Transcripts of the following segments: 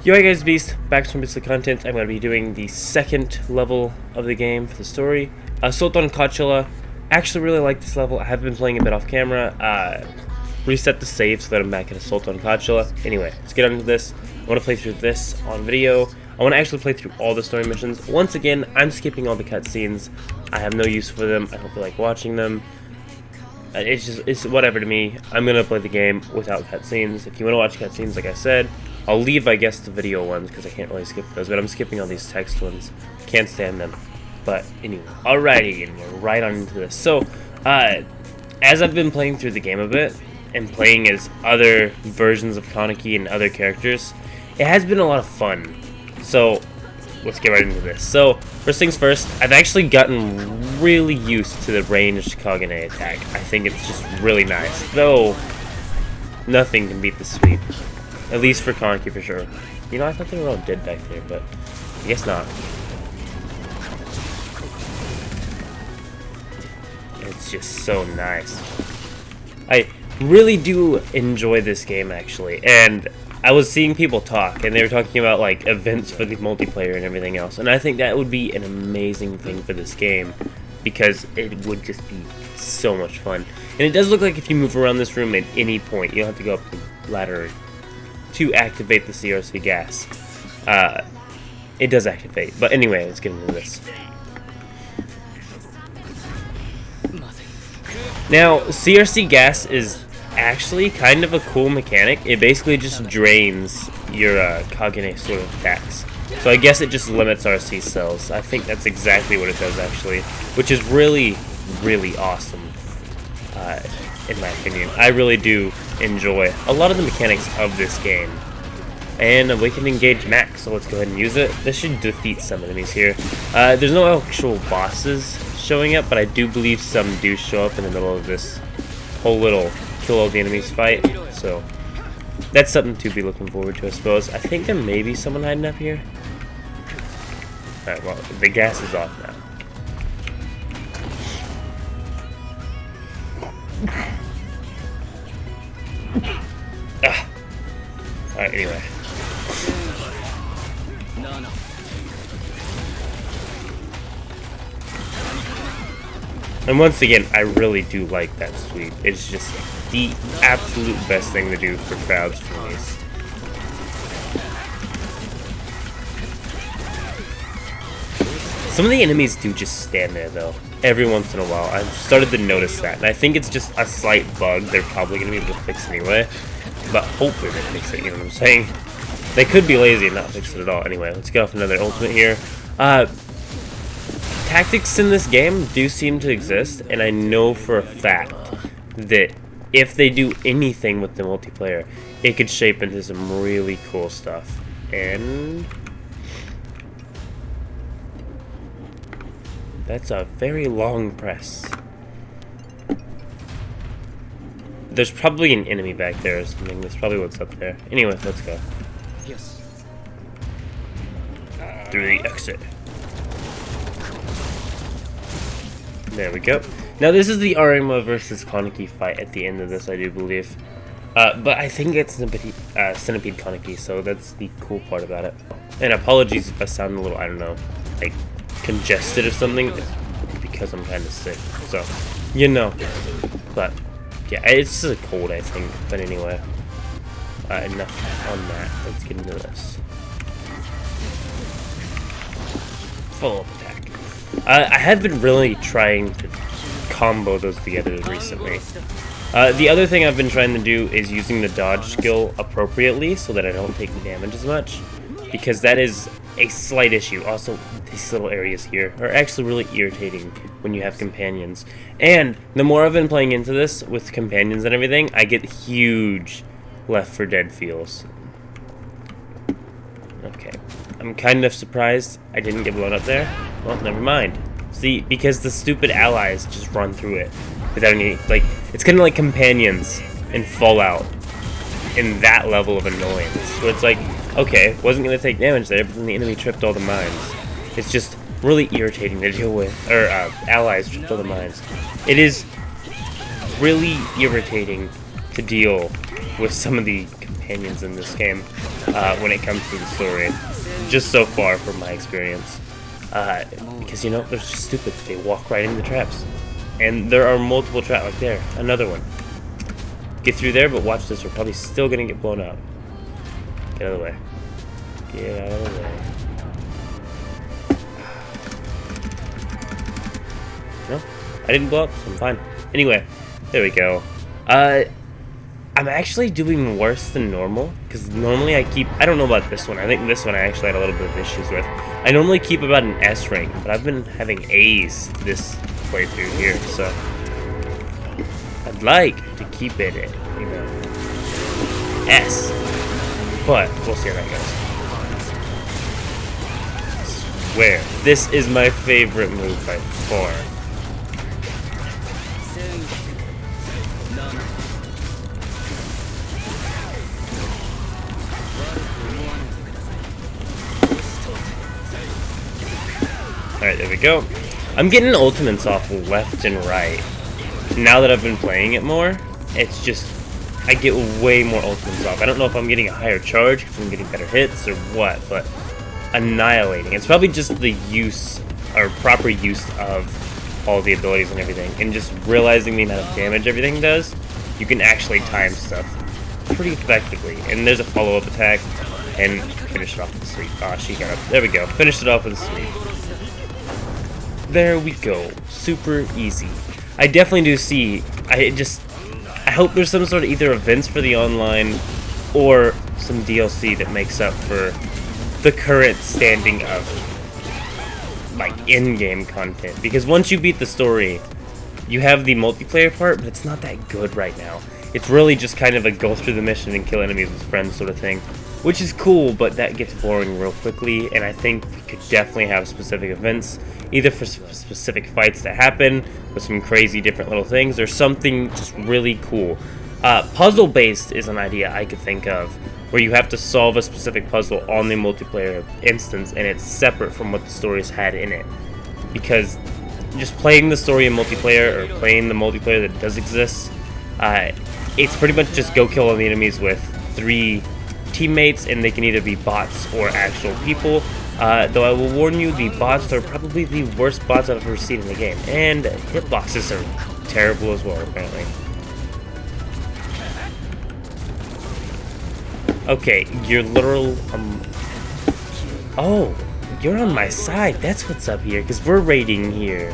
Yo, hey guys, Beast, back to some bits of content. I'm going to be doing the second level of the game for the story. Assault on Cochlea. Actually really like this level. I have been playing a bit off camera. Reset the save so that I'm back at Assault on Cochlea. Anyway, let's get on to this. I want to play through this on video. I want to actually play through all the story missions. Once again, I'm skipping all the cutscenes. I have no use for them. I don't feel like watching them. It's whatever to me. I'm going to play the game without cutscenes. If you want to watch cutscenes, like I said, I'll leave, I guess, the video ones because I can't really skip those, but I'm skipping all these text ones. Can't stand them. But anyway, alrighty, and we're right on into this. So, as I've been playing through the game a bit, and playing as other versions of Kaneki and other characters, it has been a lot of fun. So, let's get right into this. So, first things first, I've actually gotten really used to the ranged Kagane attack. I think it's just really nice. Though, nothing can beat the sweep. At least for Kaneki, for sure. You know, I thought they were all dead back there, but I guess not. It's just so nice. I really do enjoy this game, actually. And I was seeing people talk, and they were talking about, like, events for the multiplayer and everything else. And I think that would be an amazing thing for this game, because it would just be so much fun. And it does look like if you move around this room at any point, you don't have to go up the ladder to activate the CRC gas. It does activate. But anyway, let's get into this. Now, CRC gas is actually kind of a cool mechanic. It basically just drains your Kagane sort of attacks. So I guess it just limits RC cells. I think that's exactly what it does, actually. Which is really, really awesome. In my opinion. I really do enjoy a lot of the mechanics of this game. And we can engage Max, so let's go ahead and use it. This should defeat some enemies here. There's no actual bosses showing up, but I do believe some do show up in the middle of this whole little kill all the enemies fight. So that's something to be looking forward to, I suppose. I think there may be someone hiding up here. Alright, well, the gas is off now. Alright, anyway. And once again, I really do like that sweep. It's just the absolute best thing to do for crowds for me. Some of the enemies do just stand there, though, every once in a while. I've started to notice that, and I think it's just a slight bug they're probably going to be able to fix anyway. But hopefully they fix it, you know what I'm saying? They could be lazy and not fix it at all. Anyway, let's get off another ultimate here. Tactics in this game do seem to exist, and I know for a fact that if they do anything with the multiplayer, it could shape into some really cool stuff. And that's a very long press. There's probably an enemy back there or something. That's probably what's up there. Anyway, let's go. Yes. Through the exit. There we go. Now this is the Arima versus Kaneki fight at the end of this, I do believe. But I think it's Centipede Kaneki, so that's the cool part about it. And apologies if I sound a little, I don't know, like congested or something. It's because I'm kind of sick, so you know. But yeah, it's just a cold, I think. But anyway, enough on that. Let's get into this. Full attack. I have been really trying to combo those together recently. The other thing I've been trying to do is using the dodge skill appropriately so that I don't take damage as much, because that is a slight issue. Also, these little areas here are actually really irritating when you have companions. And the more I've been playing into this with companions and everything, I get huge Left 4 Dead feels. Okay. I'm kind of surprised I didn't get blown up there. Well, never mind. See, because the stupid allies just run through it without any, like, it's kind of like companions in Fallout in that level of annoyance. So it's like, okay, wasn't going to take damage there, but then the enemy tripped all the mines. It's just really irritating to deal with, or allies tripped all the mines. It is really irritating to deal with some of the companions companions in this game when it comes to the story. Just so far from my experience. Because, you know, they're just stupid. They walk right into the traps. And there are multiple traps. Like there, another one. Get through there, but watch this. We're probably still going to get blown up. Get out of the way. Get out of the way. No, I didn't blow up, so I'm fine. Anyway, there we go. I'm actually doing worse than normal, because normally I keep, I don't know about this one, I think this one I actually had a little bit of issues with. I normally keep about an S rank, but I've been having A's this playthrough here, so I'd like to keep it at, you know, S, but we'll see how that goes. I swear, this is my favorite move by far. Alright, there we go. I'm getting ultimates off left and right. Now that I've been playing it more, it's just, I get way more ultimates off. I don't know if I'm getting a higher charge, if I'm getting better hits, or what, but annihilating. It's probably just the use, or proper use of all the abilities and everything, and just realizing the amount of damage everything does, you can actually time stuff pretty effectively. And there's a follow-up attack, and finish it off with a sweep. Ah, she got up. There we go. Finished it off with a sweep. There we go. Super easy. I definitely do see, I hope there's some sort of either events for the online or some DLC that makes up for the current standing of like in-game content, because once you beat the story you have the multiplayer part, but it's not that good right now. It's really just kind of a go through the mission and kill enemies with friends sort of thing, which is cool, but that gets boring real quickly. And I think we could definitely have specific events, either for specific fights that happen with some crazy different little things, or something just really cool. Puzzle based is an idea I could think of, where you have to solve a specific puzzle on the multiplayer instance and it's separate from what the story's had in it. Because just playing the story in multiplayer, or playing the multiplayer that does exist, it's pretty much just go kill all the enemies with 3 teammates, and they can either be bots or actual people. Though I will warn you, the bots are probably the worst bots I've ever seen in the game, and hitboxes are terrible as well, apparently. Okay, you're literal, oh, you're on my side, that's what's up here, because we're raiding here.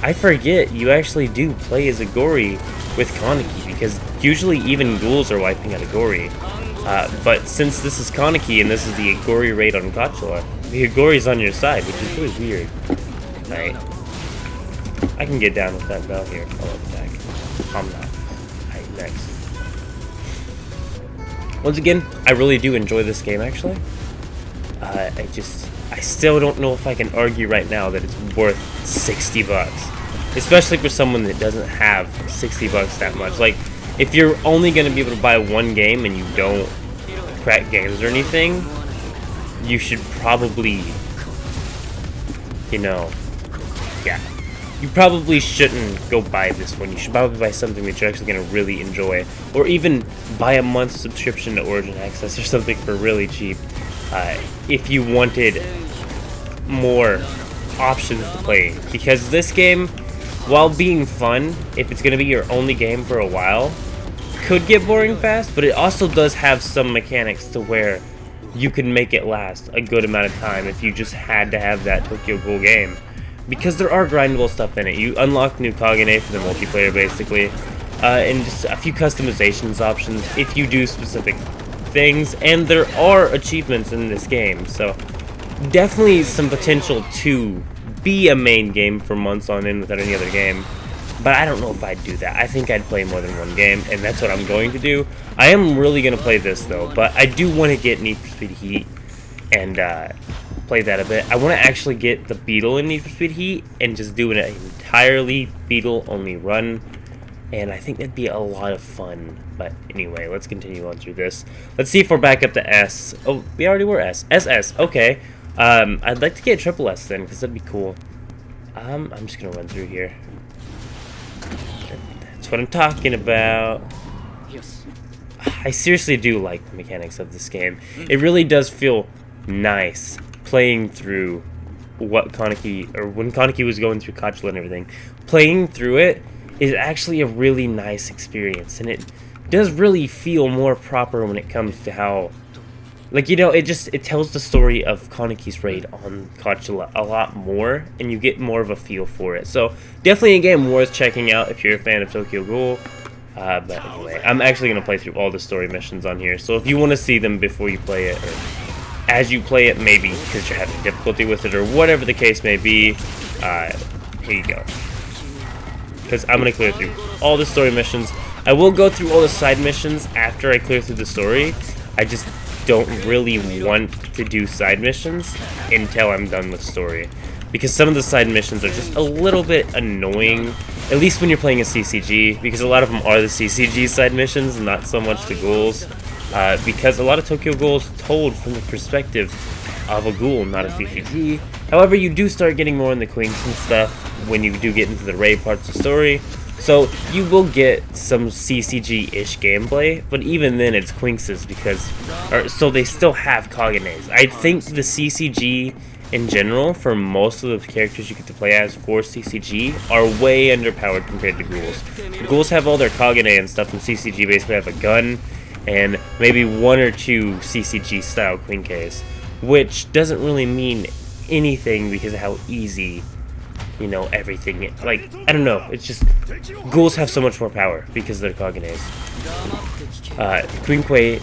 I forget, you actually do play as a Gory with Kaneki, because usually even ghouls are wiping out a Gory. But since this is Kaneki and this is the Agori raid on Cochlea, the Agori's on your side, which is really weird. Alright. I can get down with that though. Here, follow attack. I'm not. Alright, next. Once again, I really do enjoy this game actually. I still don't know if I can argue right now that it's worth 60 bucks. Especially for someone that doesn't have 60 bucks that much. Like, if you're only going to be able to buy one game and you don't crack games or anything, you should probably, you know, yeah. You probably shouldn't go buy this one. You should probably buy something that you're actually going to really enjoy. Or even buy a month subscription to Origin Access or something for really cheap. If you wanted more options to play. Because this game, while being fun, if it's going to be your only game for a while, could get boring fast, but it also does have some mechanics to where you can make it last a good amount of time if you just had to have that Tokyo Ghoul game. Because there are grindable stuff in it. You unlock new Kagane for the multiplayer basically, and just a few customizations options if you do specific things, and there are achievements in this game, so definitely some potential to be a main game for months on end without any other game. But I don't know if I'd do that. I think I'd play more than one game, and that's what I'm going to do. I am really going to play this, though, but I do want to get Need for Speed Heat and play that a bit. I want to actually get the Beetle in Need for Speed Heat and just do an entirely Beetle-only run, and I think that'd be a lot of fun. But anyway, let's continue on through this. Let's see if we're back up to S. Oh, we already were S. SS, okay. I'd like to get triple S then, because that'd be cool. I'm just going to run through here. That's what I'm talking about. Yes. I I seriously do like the mechanics of this game. It really does feel nice playing through what Kaneki, or when Kaneki was going through Cochlea and everything. Playing through it is actually a really nice experience, and it does really feel more proper when it comes to how, like, you know, it tells the story of Kaneki's raid on Cochlea a lot more, and you get more of a feel for it. So definitely a game worth checking out if you're a fan of Tokyo Ghoul. But anyway, I'm actually going to play through all the story missions on here, so if you want to see them before you play it, or as you play it, maybe because you're having difficulty with it, or whatever the case may be, here you go. Because I'm going to clear through all the story missions. I will go through all the side missions after I clear through the story. I just don't really want to do side missions until I'm done with story, because some of the side missions are just a little bit annoying, at least when you're playing a CCG, because a lot of them are the CCG side missions, not so much the ghouls, because a lot of Tokyo Ghoul is told from the perspective of a ghoul, not a CCG. However, you do start getting more in the quinks and stuff when you do get into the raid parts of the story, so you will get some CCG-ish gameplay, but even then it's quinkses, because, so they still have Kagenes. I think the CCG in general, for most of the characters you get to play as for CCG, are way underpowered compared to ghouls. Ghouls have all their Kagane and stuff, and CCG basically have a gun, and maybe 1 or 2 CCG-style quinkes, which doesn't really mean anything because of how easy, you know, everything, like, I don't know, it's just, ghouls have so much more power because they're Kagenes. Quinkes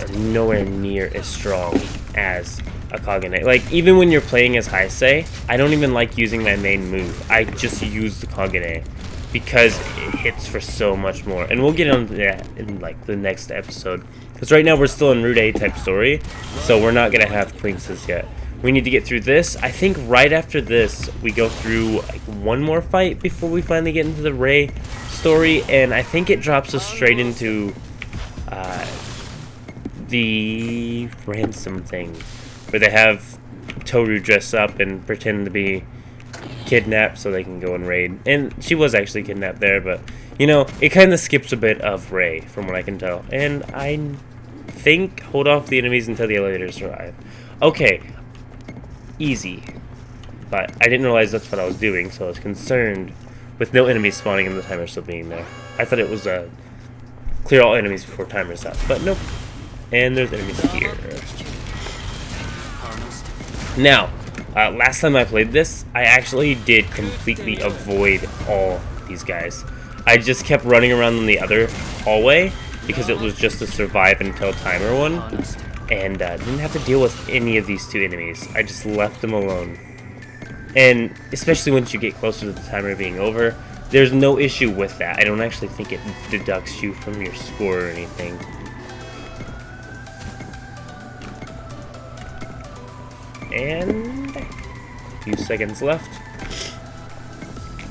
are nowhere near as strong as a Kagane. Like, even when you're playing as Heisei, I don't even like using my main move. I just use the Kagane because it hits for so much more. And we'll get into that in, like, the next episode. Because right now we're still in Route A type story, so we're not going to have quinkses yet. We need to get through this. I think right after this, we go through like one more fight before we finally get into the Ray story, and I think it drops us straight into the ransom thing, where they have Toru dress up and pretend to be kidnapped so they can go and raid. And she was actually kidnapped there, but, you know, it kind of skips a bit of Ray, from what I can tell. And I think hold off the enemies until the elevators arrive. Okay. Easy, but I didn't realize that's what I was doing, so I was concerned with no enemies spawning and the timer still being there. I thought it was clear all enemies before timer's up, but nope. And there's enemies here. Now, last time I played this, I actually did completely avoid all these guys. I just kept running around in the other hallway because it was just a survive until timer one. And didn't have to deal with any of these 2 enemies. I just left them alone. And especially once you get closer to the timer being over, there's no issue with that. I don't actually think it deducts you from your score or anything. And a few seconds left.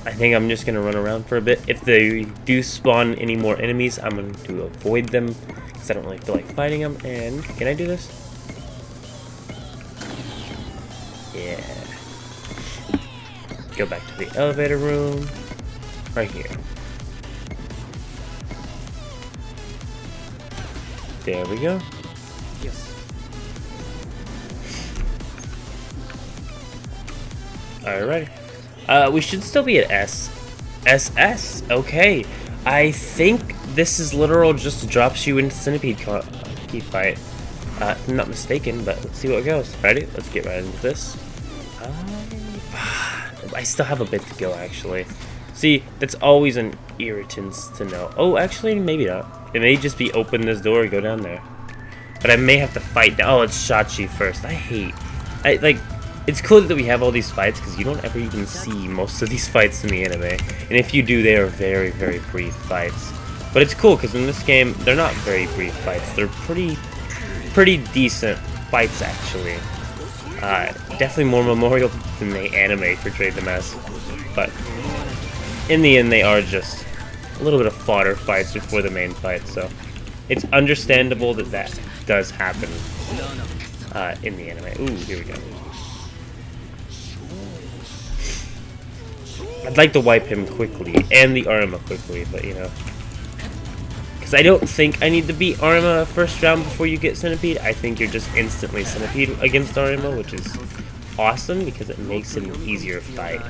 I think I'm just going to run around for a bit. If they do spawn any more enemies, I'm going to avoid them, because I don't really feel like fighting them. And can I do this? Yeah. Go back to the elevator room. Right here. There we go. Yes. Alright. We should still be at S. SS. Okay. I think this is literal just drops you into Centipede key fight. If I'm not mistaken, but let's see what goes. Ready? Let's get right into this. I still have a bit to go, actually. See, that's always an irritant to know. Oh, actually, maybe not. It may just be open this door and go down there. But I may have to fight. Oh, it's Shachi first. It's cool that we have all these fights, because you don't ever even see most of these fights in the anime. And if you do, they are very, very brief fights. But it's cool, because in this game, they're not very brief fights. They're pretty decent fights, actually. Definitely more memorial than the anime portrayed them as. But in the end, they are just a little bit of fodder fights before the main fight. So it's understandable that that does happen in the anime. Ooh, here we go. I'd like to wipe him quickly, and the Arma quickly, but you know. Because I don't think I need to beat Arima first round before you get Centipede. I think you're just instantly Centipede against Arima, which is awesome because it makes it an easier fight.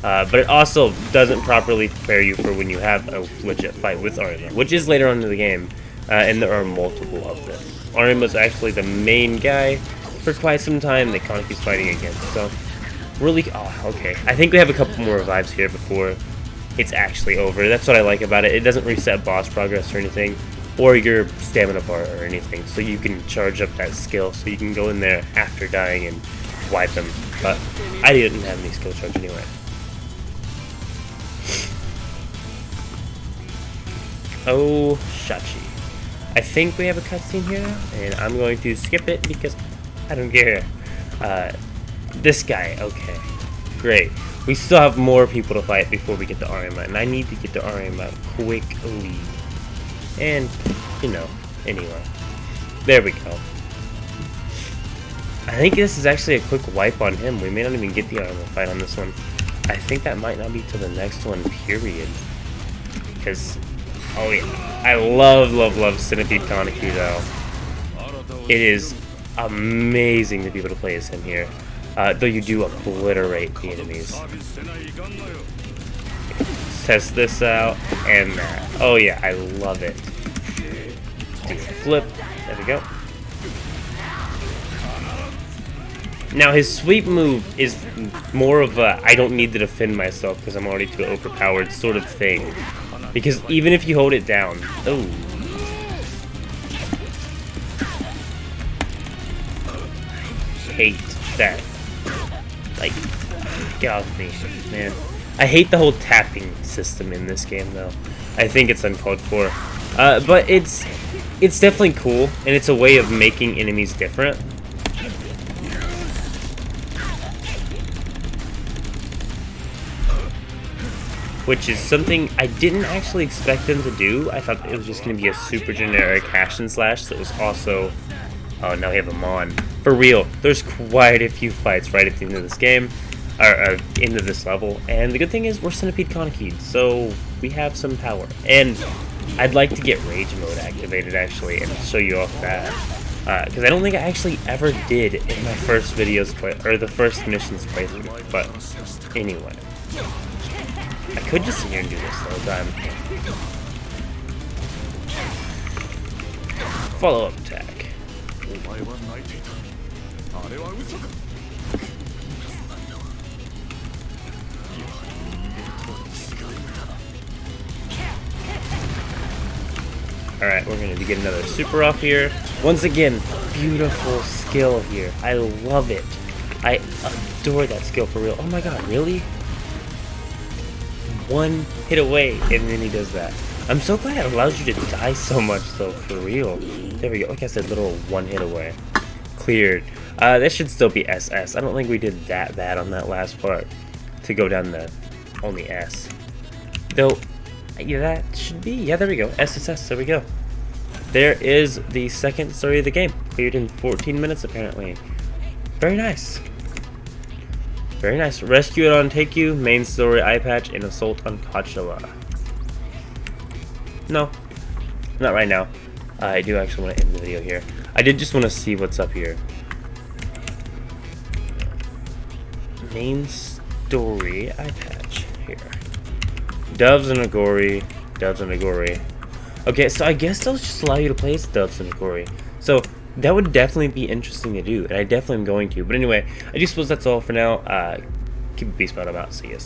But it also doesn't properly prepare you for when you have a legit fight with Arima, which is later on in the game, and there are multiple of them. Arima's actually the main guy for quite some time that Kanaki's fighting against, so really, oh, okay. I think we have a couple more revives here before it's actually over. That's what I like about it. It doesn't reset boss progress or anything, or your stamina bar or anything, so you can charge up that skill, so you can go in there after dying and wipe them, but I didn't have any skill charge anyway. Oh, Shachi. I think we have a cutscene here now, and I'm going to skip it because I don't care. This guy, okay. Great. We still have more people to fight before we get to Arima, and I need to get to Arima quickly. And, you know, anyway. There we go. I think this is actually a quick wipe on him. We may not even get the Arima fight on this one. I think that might not be till the next one, period. Because, oh yeah, I love Centipede Kaneki though. It is amazing to be able to play as him here. Though you do obliterate the enemies. Test this out, and that. Oh yeah, I love it. Do a flip. There we go. Now his sweep move is more of a I don't need to defend myself because I'm already too overpowered sort of thing. Because even if you hold it down, oh. Hate that. Like, get off me, man. I hate the whole tapping system in this game though. I think it's uncalled for. But it's definitely cool, and it's a way of making enemies different. Which is something I didn't actually expect them to do. I thought it was just going to be a super generic hash and slash that was also... Oh, now we have a Mon. For real, there's quite a few fights right at the end of this game, or end of this level, and the good thing is we're Centipede Kaneki, so we have some power. And I'd like to get Rage Mode activated actually, and show you off that. Because I don't think I actually ever did in my first videos or the first missions playthrough, but anyway. I could just sit here and do this the whole time. Follow-up attack. Alright, we're going to get another super off here. Once again, beautiful skill here. I love it. I adore that skill for real. Oh my god, really? One hit away, and then he does that. I'm so glad it allows you to die so much, though, for real. There we go. Like I said, little one hit away. Cleared. That should still be SS. I don't think we did that bad on that last part to go down the only S. Though, yeah, that should be. Yeah, there we go. SSS. There we go. There is the second story of the game. Cleared in 14 minutes, apparently. Very nice. Very nice. Rescue it on Take You, main story eye patch, and Assault on Cochlea. No, not right now. I do actually want to end the video here. I did just want to see what's up here. Main story eye patch here. Doves and Agori. Doves and Agori. Okay, so I guess they'll just allow you to play as Doves and Agori. So that would definitely be interesting to do, and I definitely am going to. But anyway, I just suppose that's all for now. Keep a peace out. I'm out. See you.